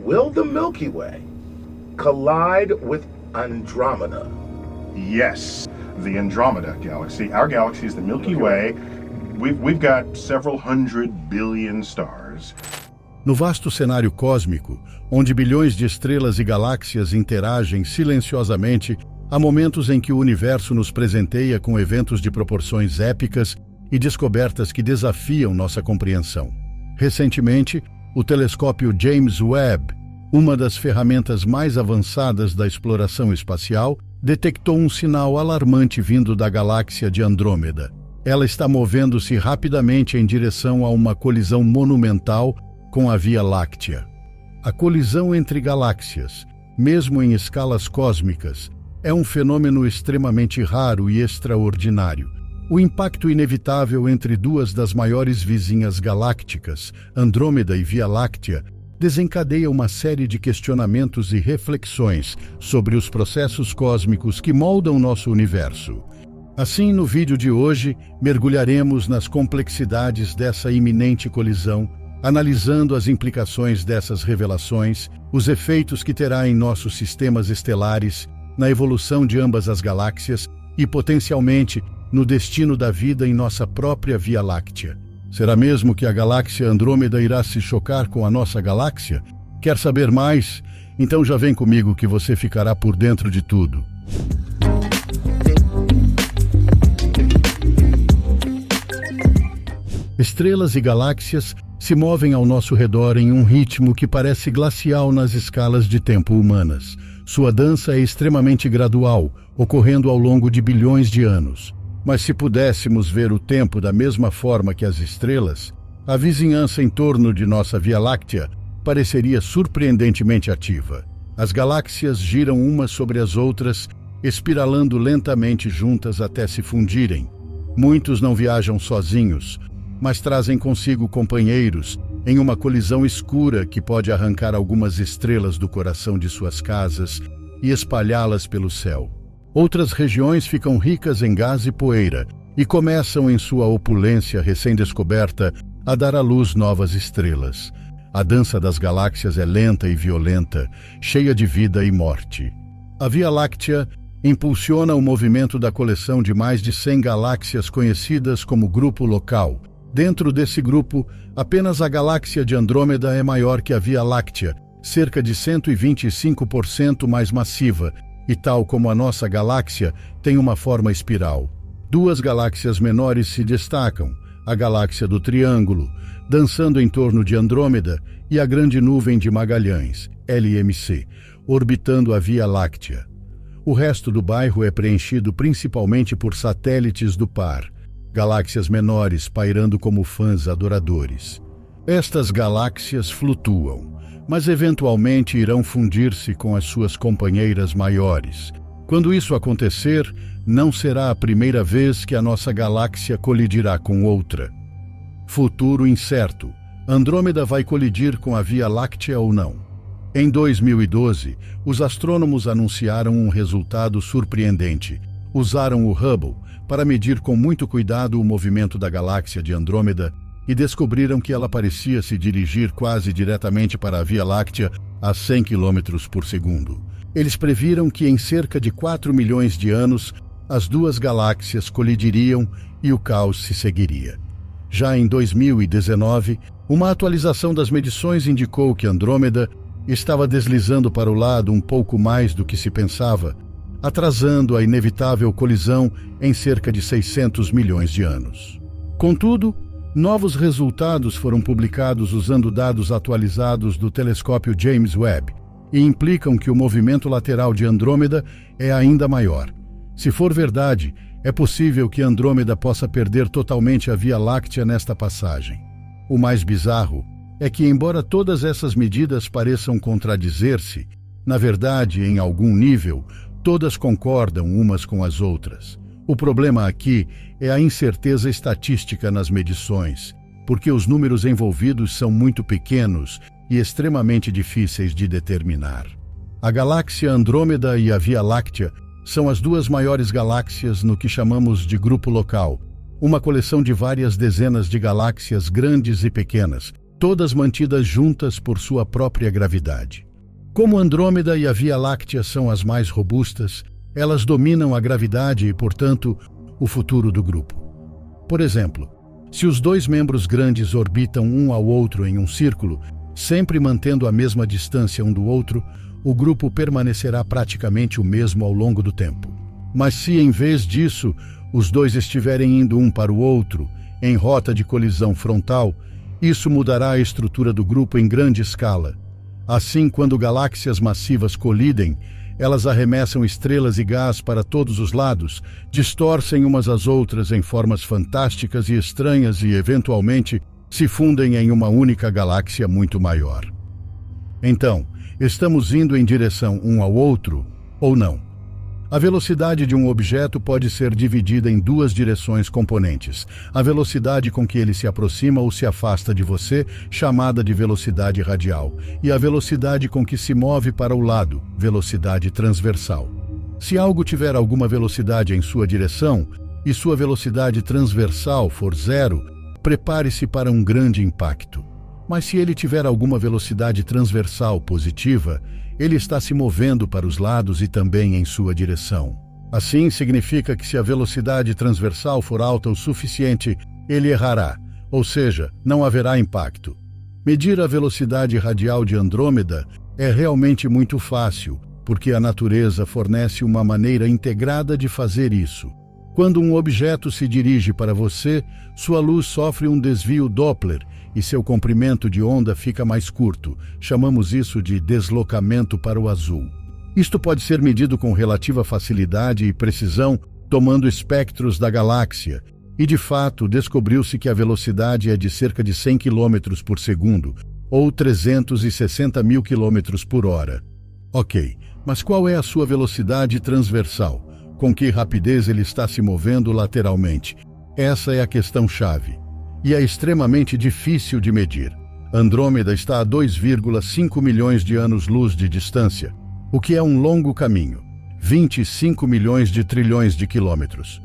Will the Milky Way collide with Andromeda? Yes, the Andromeda Galaxy. Our galaxy is the Milky Way. We've got several hundred billion stars. No vasto cenário cósmico, onde bilhões de estrelas e galáxias interagem silenciosamente, há momentos em que o universo nos presenteia com eventos de proporções épicas e descobertas que desafiam nossa compreensão. Recentemente, o telescópio James Webb, uma das ferramentas mais avançadas da exploração espacial, detectou um sinal alarmante vindo da galáxia de Andrômeda. Ela está movendo-se rapidamente em direção a uma colisão monumental com a Via Láctea. A colisão entre galáxias, mesmo em escalas cósmicas, é um fenômeno extremamente raro e extraordinário. O impacto inevitável entre duas das maiores vizinhas galácticas, Andrômeda e Via Láctea, desencadeia uma série de questionamentos e reflexões sobre os processos cósmicos que moldam nosso universo. Assim, no vídeo de hoje, mergulharemos nas complexidades dessa iminente colisão, analisando as implicações dessas revelações, os efeitos que terá em nossos sistemas estelares, na evolução de ambas as galáxias e, potencialmente, no destino da vida em nossa própria Via Láctea. Será mesmo que a galáxia Andrômeda irá se chocar com a nossa galáxia? Quer saber mais? Então já vem comigo que você ficará por dentro de tudo. Estrelas e galáxias se movem ao nosso redor em um ritmo que parece glacial nas escalas de tempo humanas. Sua dança é extremamente gradual, ocorrendo ao longo de bilhões de anos. Mas se pudéssemos ver o tempo da mesma forma que as estrelas, a vizinhança em torno de nossa Via Láctea pareceria surpreendentemente ativa. As galáxias giram umas sobre as outras, espiralando lentamente juntas até se fundirem. Muitos não viajam sozinhos, mas trazem consigo companheiros em uma colisão escura que pode arrancar algumas estrelas do coração de suas casas e espalhá-las pelo céu. Outras regiões ficam ricas em gás e poeira e começam, em sua opulência recém-descoberta, a dar à luz novas estrelas. A dança das galáxias é lenta e violenta, cheia de vida e morte. A Via Láctea impulsiona o movimento da coleção de mais de 100 galáxias conhecidas como Grupo Local. Dentro desse grupo, apenas a galáxia de Andrômeda é maior que a Via Láctea, cerca de 125% mais massiva, e tal como a nossa galáxia, tem uma forma espiral. Duas galáxias menores se destacam, a galáxia do Triângulo, dançando em torno de Andrômeda, e a Grande Nuvem de Magalhães, LMC, orbitando a Via Láctea. O resto do bairro é preenchido principalmente por satélites do par, galáxias menores pairando como fãs adoradores. Estas galáxias flutuam, mas eventualmente irão fundir-se com as suas companheiras maiores. Quando isso acontecer, não será a primeira vez que a nossa galáxia colidirá com outra. Futuro incerto. Andrômeda vai colidir com a Via Láctea ou não? Em 2012, os astrônomos anunciaram um resultado surpreendente. Usaram o Hubble para medir com muito cuidado o movimento da galáxia de Andrômeda e descobriram que ela parecia se dirigir quase diretamente para a Via Láctea a 100 km por segundo. Eles previram que em cerca de 4 milhões de anos, as duas galáxias colidiriam e o caos se seguiria. Já em 2019, uma atualização das medições indicou que Andrômeda estava deslizando para o lado um pouco mais do que se pensava, atrasando a inevitável colisão em cerca de 600 milhões de anos. Contudo, novos resultados foram publicados usando dados atualizados do telescópio James Webb e implicam que o movimento lateral de Andrômeda é ainda maior. Se for verdade, é possível que Andrômeda possa perder totalmente a Via Láctea nesta passagem. O mais bizarro é que, embora todas essas medidas pareçam contradizer-se, na verdade, em algum nível, todas concordam umas com as outras. O problema aqui é a incerteza estatística nas medições, porque os números envolvidos são muito pequenos e extremamente difíceis de determinar. A galáxia Andrômeda e a Via Láctea são as duas maiores galáxias no que chamamos de Grupo Local, uma coleção de várias dezenas de galáxias grandes e pequenas, todas mantidas juntas por sua própria gravidade. Como Andrômeda e a Via Láctea são as mais robustas, elas dominam a gravidade e, portanto, o futuro do grupo. Por exemplo, se os dois membros grandes orbitam um ao outro em um círculo, sempre mantendo a mesma distância um do outro, o grupo permanecerá praticamente o mesmo ao longo do tempo. Mas se, em vez disso, os dois estiverem indo um para o outro, em rota de colisão frontal, isso mudará a estrutura do grupo em grande escala. Assim, quando galáxias massivas colidem, elas arremessam estrelas e gás para todos os lados, distorcem umas às outras em formas fantásticas e estranhas e, eventualmente, se fundem em uma única galáxia muito maior. Então, estamos indo em direção um ao outro ou não? A velocidade de um objeto pode ser dividida em duas direções componentes: a velocidade com que ele se aproxima ou se afasta de você, chamada de velocidade radial, e a velocidade com que se move para o lado, velocidade transversal. Se algo tiver alguma velocidade em sua direção e sua velocidade transversal for zero, prepare-se para um grande impacto. Mas se ele tiver alguma velocidade transversal positiva, ele está se movendo para os lados e também em sua direção. Assim, significa que se a velocidade transversal for alta o suficiente, ele errará, ou seja, não haverá impacto. Medir a velocidade radial de Andrômeda é realmente muito fácil, porque a natureza fornece uma maneira integrada de fazer isso. Quando um objeto se dirige para você, sua luz sofre um desvio Doppler e seu comprimento de onda fica mais curto. Chamamos isso de deslocamento para o azul. Isto pode ser medido com relativa facilidade e precisão, tomando espectros da galáxia, e de fato descobriu-se que a velocidade é de cerca de 100 km por segundo, ou 360 mil km por hora. Ok, mas qual é a sua velocidade transversal? Com que rapidez ele está se movendo lateralmente? Essa é a questão-chave. E é extremamente difícil de medir. Andrômeda está a 2,5 milhões de anos-luz de distância, o que é um longo caminho, 25 milhões de trilhões de quilômetros.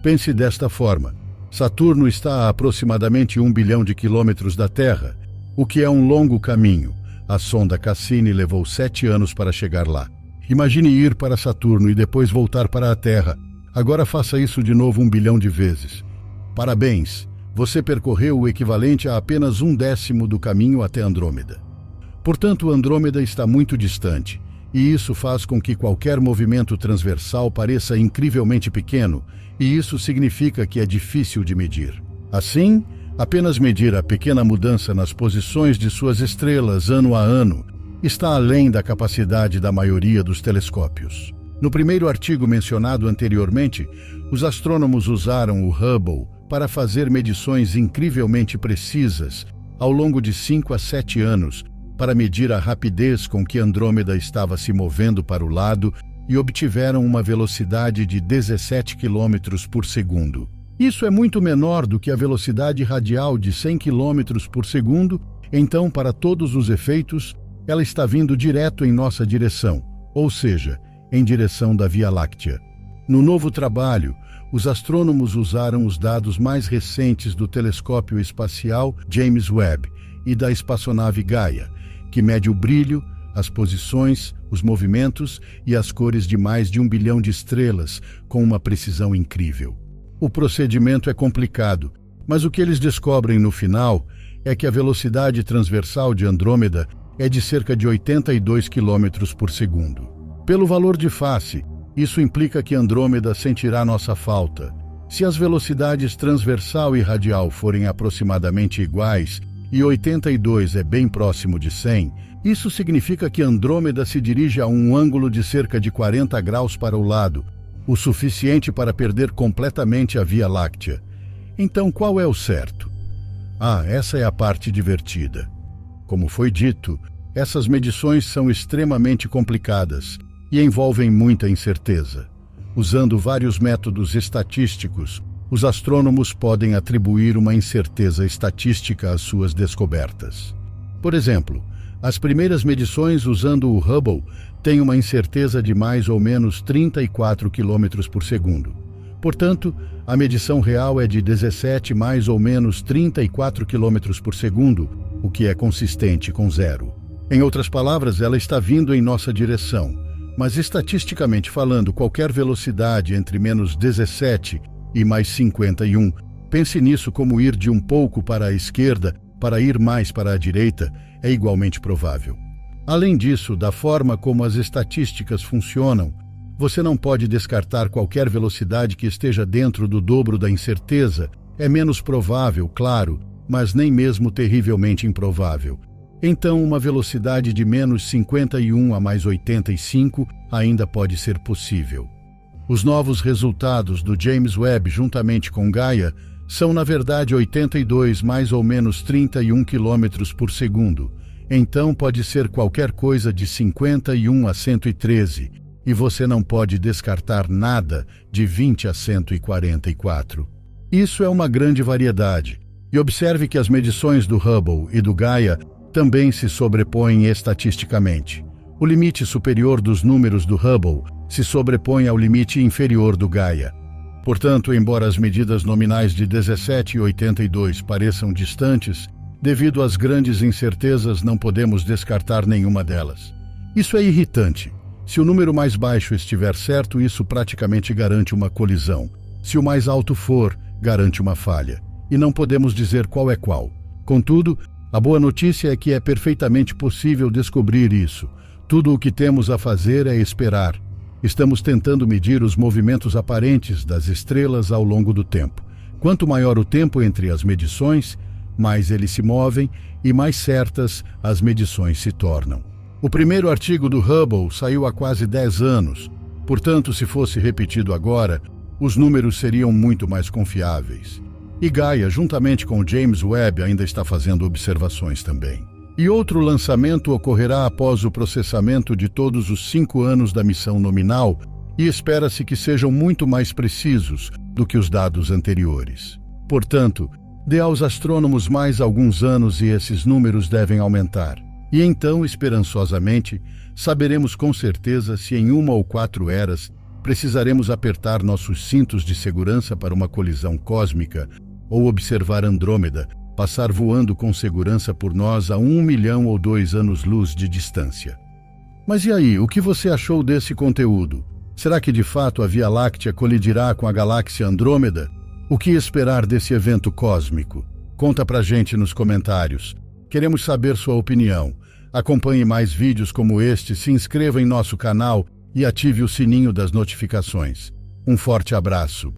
Pense desta forma: Saturno está a aproximadamente 1 bilhão de quilômetros da Terra, o que é um longo caminho. A sonda Cassini levou 7 anos para chegar lá. Imagine ir para Saturno e depois voltar para a Terra. Agora faça isso de novo 1 bilhão de vezes. Parabéns! Você percorreu o equivalente a apenas 1/10 do caminho até Andrômeda. Portanto, Andrômeda está muito distante, e isso faz com que qualquer movimento transversal pareça incrivelmente pequeno, e isso significa que é difícil de medir. Assim, apenas medir a pequena mudança nas posições de suas estrelas ano a ano está além da capacidade da maioria dos telescópios. No primeiro artigo mencionado anteriormente, os astrônomos usaram o Hubble para fazer medições incrivelmente precisas ao longo de 5 a 7 anos para medir a rapidez com que Andrômeda estava se movendo para o lado e obtiveram uma velocidade de 17 km por segundo. Isso é muito menor do que a velocidade radial de 100 km por segundo, então, para todos os efeitos, ela está vindo direto em nossa direção, ou seja, em direção da Via Láctea. No novo trabalho, os astrônomos usaram os dados mais recentes do telescópio espacial James Webb e da espaçonave Gaia, que mede o brilho, as posições, os movimentos e as cores de mais de 1 bilhão de estrelas com uma precisão incrível. O procedimento é complicado, mas o que eles descobrem no final é que a velocidade transversal de Andrômeda é de cerca de 82 km por segundo. Pelo valor de face, isso implica que Andrômeda sentirá nossa falta. Se as velocidades transversal e radial forem aproximadamente iguais e 82 é bem próximo de 100, isso significa que Andrômeda se dirige a um ângulo de cerca de 40 graus para o lado, o suficiente para perder completamente a Via Láctea. Então, qual é o certo? Essa é a parte divertida. Como foi dito, essas medições são extremamente complicadas e envolvem muita incerteza. Usando vários métodos estatísticos, os astrônomos podem atribuir uma incerteza estatística às suas descobertas. Por exemplo, as primeiras medições usando o Hubble têm uma incerteza de mais ou menos 34 km por segundo. Portanto, a medição real é de 17 mais ou menos 34 km por segundo, o que é consistente com zero. Em outras palavras, ela está vindo em nossa direção, mas estatisticamente falando, qualquer velocidade entre menos 17 e mais 51, pense nisso como ir de um pouco para a esquerda para ir mais para a direita, é igualmente provável. Além disso, da forma como as estatísticas funcionam, você não pode descartar qualquer velocidade que esteja dentro do dobro da incerteza. É menos provável, claro, mas nem mesmo terrivelmente improvável. Então, uma velocidade de menos 51 a mais 85 ainda pode ser possível. Os novos resultados do James Webb juntamente com Gaia são, na verdade, 82 mais ou menos 31 km por segundo. Então pode ser qualquer coisa de 51 a 113, e você não pode descartar nada de 20 a 144. Isso é uma grande variedade. E observe que as medições do Hubble e do Gaia também se sobrepõem estatisticamente. O limite superior dos números do Hubble se sobrepõe ao limite inferior do Gaia. Portanto, embora as medidas nominais de 17 e 82 pareçam distantes, devido às grandes incertezas, não podemos descartar nenhuma delas. Isso é irritante. Se o número mais baixo estiver certo, isso praticamente garante uma colisão. Se o mais alto for, garante uma falha. E não podemos dizer qual é qual. Contudo, a boa notícia é que é perfeitamente possível descobrir isso. Tudo o que temos a fazer é esperar. Estamos tentando medir os movimentos aparentes das estrelas ao longo do tempo. Quanto maior o tempo entre as medições, mais eles se movem e mais certas as medições se tornam. O primeiro artigo do Hubble saiu há quase 10 anos. Portanto, se fosse repetido agora, os números seriam muito mais confiáveis. E Gaia, juntamente com o James Webb, ainda está fazendo observações também. E outro lançamento ocorrerá após o processamento de todos os 5 anos da missão nominal e espera-se que sejam muito mais precisos do que os dados anteriores. Portanto, dê aos astrônomos mais alguns anos e esses números devem aumentar. E então, esperançosamente, saberemos com certeza se em 1 ou 4 eras precisaremos apertar nossos cintos de segurança para uma colisão cósmica ou observar Andrômeda passar voando com segurança por nós a 1 milhão ou 2 anos-luz de distância. Mas e aí, o que você achou desse conteúdo? Será que de fato a Via Láctea colidirá com a galáxia Andrômeda? O que esperar desse evento cósmico? Conta pra gente nos comentários. Queremos saber sua opinião. Acompanhe mais vídeos como este, se inscreva em nosso canal e ative o sininho das notificações. Um forte abraço.